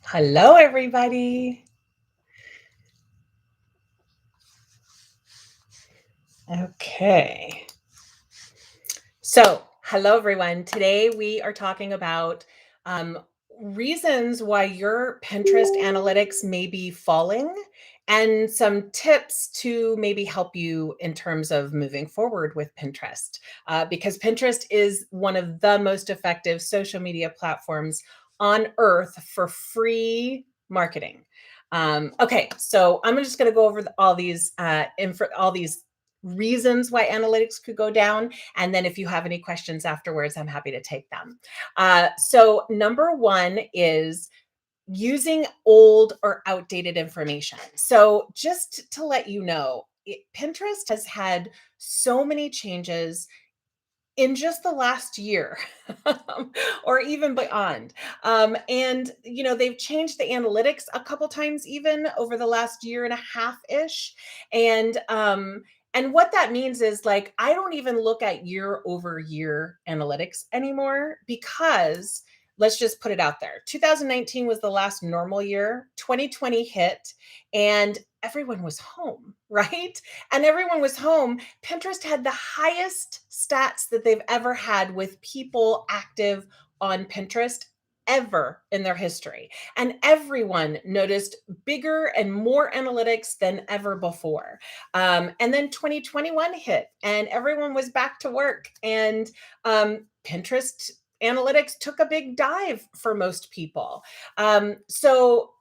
Hello, everybody. Okay. Hello, everyone. Today we are talking about um, reasons why your Pinterest analytics may be falling and some tips to maybe help you in terms of moving forward with Pinterest. Because Pinterest is one of the most effective social media platforms on earth for free marketing. Okay, so I'm just going to go over all these reasons why analytics could go down, and then if you have any questions afterwards, I'm happy to take them. So, number one is using old or outdated information. So, just to let you know, Pinterest has had so many changes in just the last year or even beyond. And they've changed the analytics a couple times even over the last year and a half ish. And what that means is, like, I don't even look at year over year analytics anymore, because let's just put it out there. 2019 was the last normal year. 2020 hit and everyone was home, right? And everyone was home. Pinterest had the highest stats that they've ever had with people active on Pinterest ever in their history. And everyone noticed bigger and more analytics than ever before. And then 2021 hit and everyone was back to work. And Pinterest analytics took a big dive for most people. So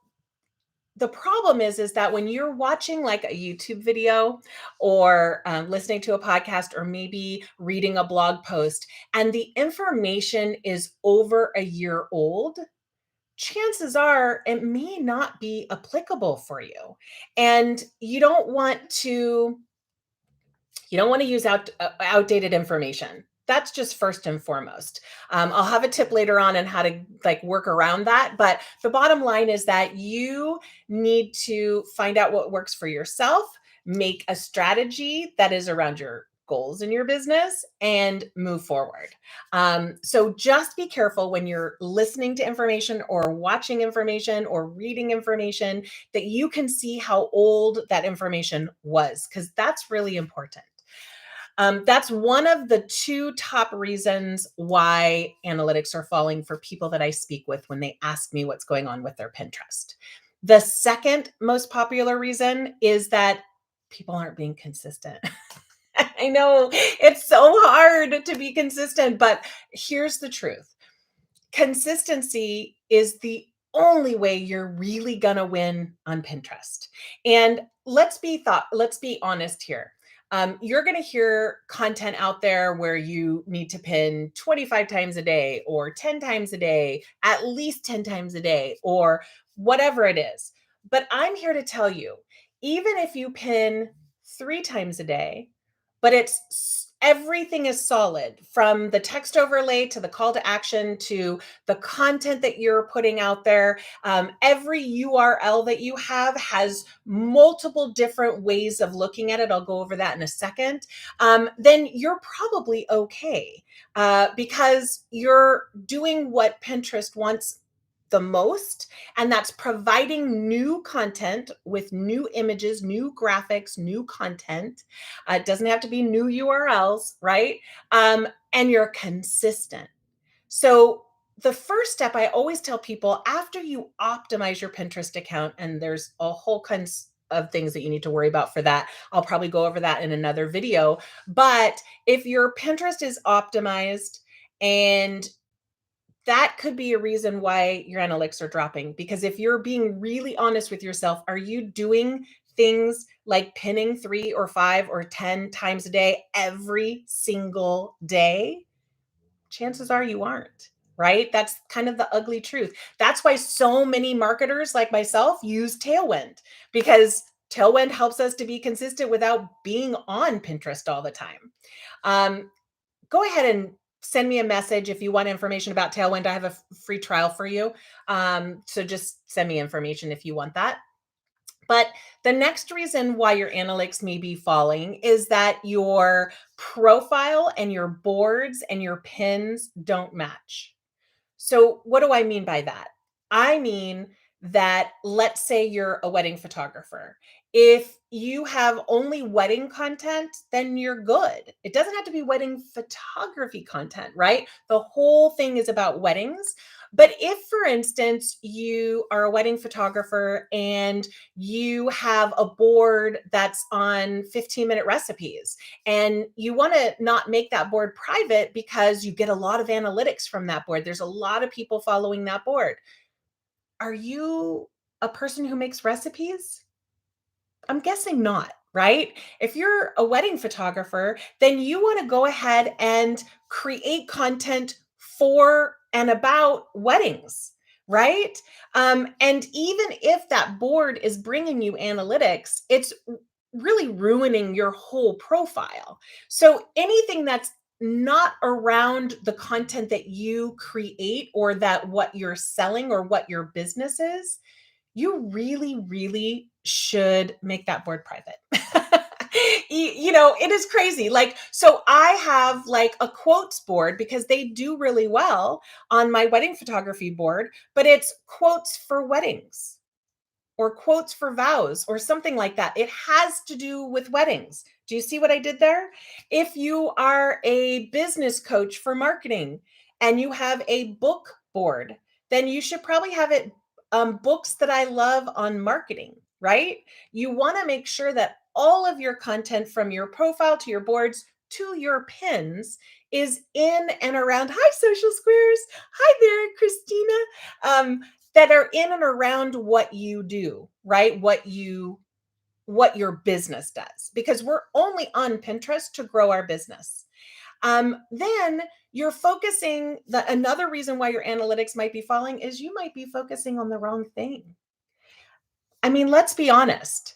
the problem is that when you're watching like a YouTube video or listening to a podcast or maybe reading a blog post and the information is over a year old, chances are it may not be applicable for you. And you don't want to use outdated information. That's just first and foremost. I'll have a tip later on how to like work around that. But the bottom line is that you need to find out what works for yourself, make a strategy that is around your goals in your business, and move forward. So just be careful when you're listening to information or watching information or reading information that you can see how old that information was, because that's really important. That's one of the two top reasons why analytics are falling for people that I speak with when they ask me what's going on with their Pinterest. The second most popular reason is that people aren't being consistent. I know it's so hard to be consistent, but here's the truth: consistency is the only way you're really gonna win on Pinterest. And let's be honest here. You're gonna hear content out there where you need to pin 25 times a day or 10 times a day, at least 10 times a day, or whatever it is. But I'm here to tell you, even if you pin 3 times a day, but everything is solid, from the text overlay to the call to action to the content that you're putting out there. Every URL that you have has multiple different ways of looking at it. I'll go over that in a second. Then you're probably okay, because you're doing what Pinterest wants the most, and that's providing new content with new images, new graphics, new content. It doesn't have to be new URLs, right? And you're consistent. So, the first step I always tell people after you optimize your Pinterest account, and there's a whole kinds of things that you need to worry about for that. I'll probably go over that in another video. But if your Pinterest is optimized, and that could be a reason why your analytics are dropping, because if you're being really honest with yourself, are you doing things like pinning 3 or 5 or 10 times a day every single day? Chances are you aren't, right? That's kind of the ugly truth. That's why so many marketers like myself use Tailwind, because Tailwind helps us to be consistent without being on Pinterest all the time. Um, Go ahead and send me a message if you want information about Tailwind. I have a free trial for you. So just send me information if you want that. But the next reason why your analytics may be falling is that your profile and your boards and your pins don't match. So, what do I mean by that? I mean, that, let's say you're a wedding photographer. If you have only wedding content, then you're good. It doesn't have to be wedding photography content, right? The whole thing is about weddings. But if, for instance, you are a wedding photographer and you have a board that's on 15-minute recipes, and you want to not make that board private because you get a lot of analytics from that board, there's a lot of people following that board. Are you a person who makes recipes? I'm guessing not, right? If you're a wedding photographer, then you want to go ahead and create content for and about weddings, right? And even if that board is bringing you analytics, it's really ruining your whole profile. So anything that's not around the content that you create or that what you're selling or what your business is, you really, really should make that board private. It is crazy. Like, so I have like a quotes board because they do really well on my wedding photography board, but it's quotes for weddings or quotes for vows or something like that. It has to do with weddings. Do you see what I did there? If you are a business coach for marketing and you have a book board, then you should probably have it books that I love on marketing, right? You want to make sure that all of your content from your profile to your boards to your pins is in and around. Hi, social squares. Hi there, Christina. That are in and around what you do, right? What your business does, because we're only on Pinterest to grow our business. Then you're focusing, another reason why your analytics might be falling is you might be focusing on the wrong thing. I mean, let's be honest.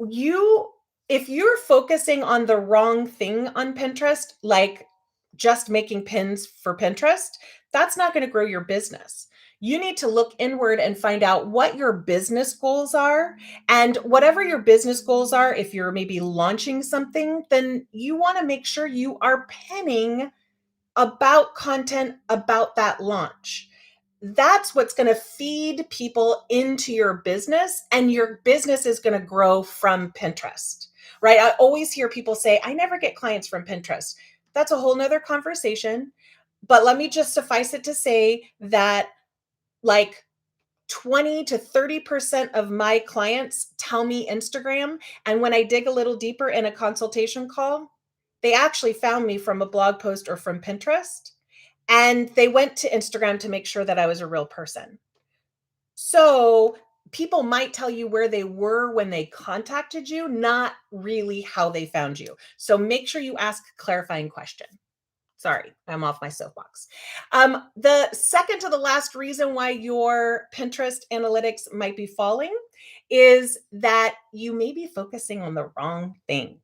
You If you're focusing on the wrong thing on Pinterest, like just making pins for Pinterest, that's not going to grow your business. You need to look inward and find out what your business goals are. And whatever your business goals are, if you're maybe launching something, then you want to make sure you are pinning about content about that launch. That's what's going to feed people into your business, and your business is going to grow from Pinterest, right? I always hear people say, I never get clients from Pinterest. That's a whole nother conversation. But let me just suffice it to say that like 20 to 30% of my clients tell me Instagram. And when I dig a little deeper in a consultation call, they actually found me from a blog post or from Pinterest. And they went to Instagram to make sure that I was a real person. So people might tell you where they were when they contacted you, not really how they found you. So make sure you ask a clarifying question. Sorry, I'm off my soapbox. The second to the last reason why your Pinterest analytics might be falling is that you may be focusing on the wrong thing.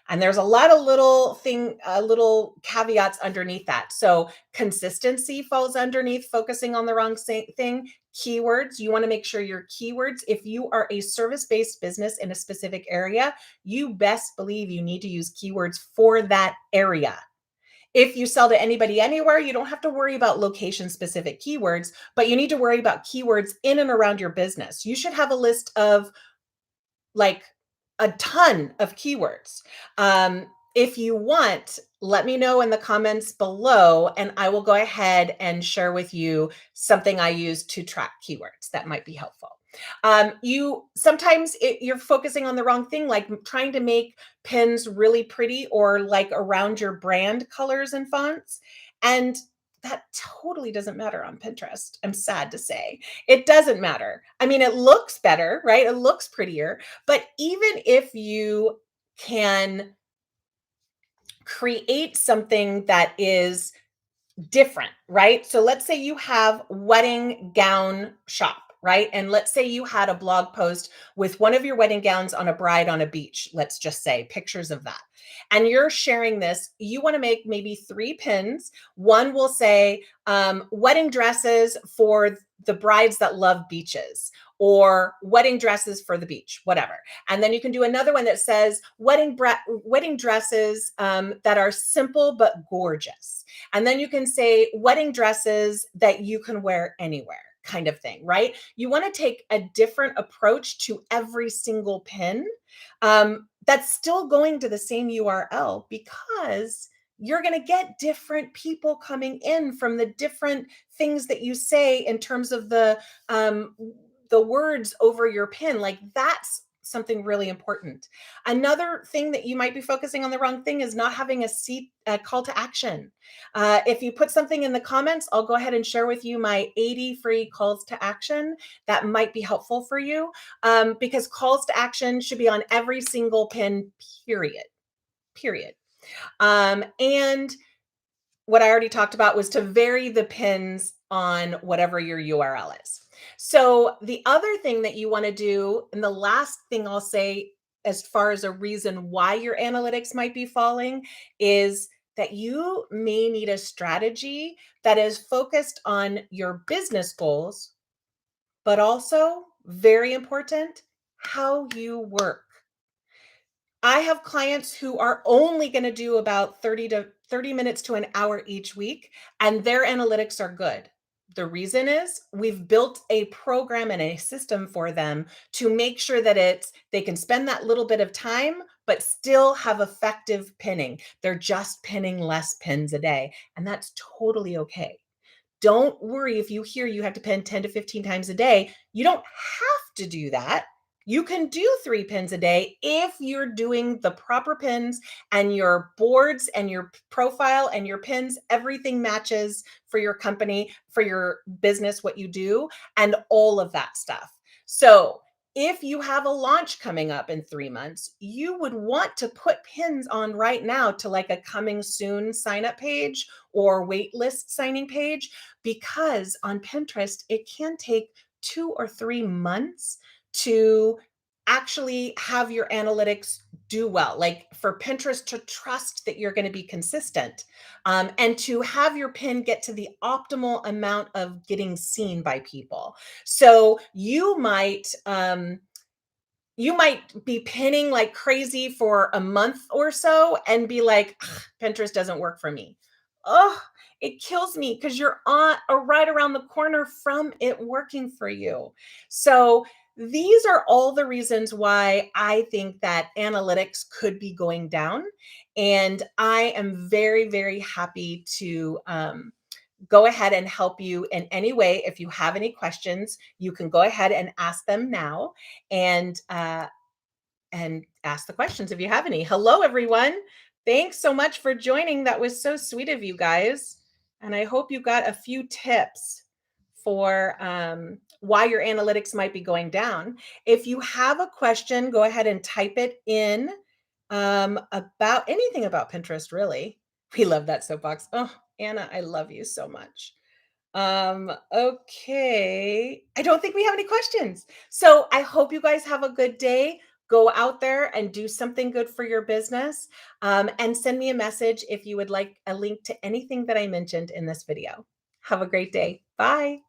And there's a lot of little caveats underneath that. So consistency falls underneath focusing on the wrong thing. Keywords, you want to make sure your keywords, if you are a service-based business in a specific area, you best believe you need to use keywords for that area. If you sell to anybody anywhere, you don't have to worry about location specific keywords, but you need to worry about keywords in and around your business. You should have a list of like a ton of keywords. If you want, let me know in the comments below, and I will go ahead and share with you something I use to track keywords that might be helpful. You sometimes you're focusing on the wrong thing, like trying to make pins really pretty or like around your brand colors and fonts. And that totally doesn't matter on Pinterest. I'm sad to say. It doesn't matter. I mean, it looks better, right? It looks prettier. But even if you can create something that is different, right? So let's say you have wedding gown shop, right? And let's say you had a blog post with one of your wedding gowns on a bride on a beach, let's just say pictures of that. And you're sharing this, you want to make maybe 3 pins. One will say wedding dresses for the brides that love beaches, or wedding dresses for the beach, whatever. And then you can do another one that says wedding dresses that are simple but gorgeous. And then you can say wedding dresses that you can wear anywhere. kind of thing, right? You want to take a different approach to every single pin that's still going to the same URL, because you're going to get different people coming in from the different things that you say in terms of the words over your pin. Like, that's something really important. Another thing that you might be focusing on the wrong thing is not having a call to action. If you put something in the comments, I'll go ahead and share with you my 80 free calls to action that might be helpful for you, because calls to action should be on every single pin, period. Period. And what I already talked about was to vary the pins on whatever your URL is. So the other thing that you want to do, and the last thing I'll say as far as a reason why your analytics might be falling, is that you may need a strategy that is focused on your business goals, but also, very important, how you work. I have clients who are only going to do about 30 minutes to an hour each week, and their analytics are good. The reason is we've built a program and a system for them to make sure that they can spend that little bit of time but still have effective pinning. They're just pinning less pins a day, and that's totally okay. Don't worry if you hear you have to pin 10 to 15 times a day. You don't have to do that. You can do 3 pins a day if you're doing the proper pins, and your boards and your profile and your pins, everything matches for your company, for your business, what you do, and all of that stuff. So, if you have a launch coming up in 3 months, you would want to put pins on right now to like a coming soon sign up page or wait list signing page, because on Pinterest, it can take 2 or 3 months to actually have your analytics do well. Like, for Pinterest to trust that you're going to be consistent, and to have your pin get to the optimal amount of getting seen by people. So you might be pinning like crazy for a month or so and be like, "Ugh, Pinterest doesn't work for me." Oh, it kills me, because you're on or right around the corner from it working for you. So these are all the reasons why I think that analytics could be going down. And I am very, very happy to go ahead and help you in any way. If you have any questions, you can go ahead and ask them now, and ask the questions if you have any. Hello, everyone. Thanks so much for joining. That was so sweet of you guys. And I hope you got a few tips for why your analytics might be going down. If you have a question, go ahead and type it in, about anything about Pinterest, really. We love that soapbox. Oh, Anna, I love you so much. Okay. I don't think we have any questions. So I hope you guys have a good day. Go out there and do something good for your business. And send me a message if you would like a link to anything that I mentioned in this video. Have a great day. Bye.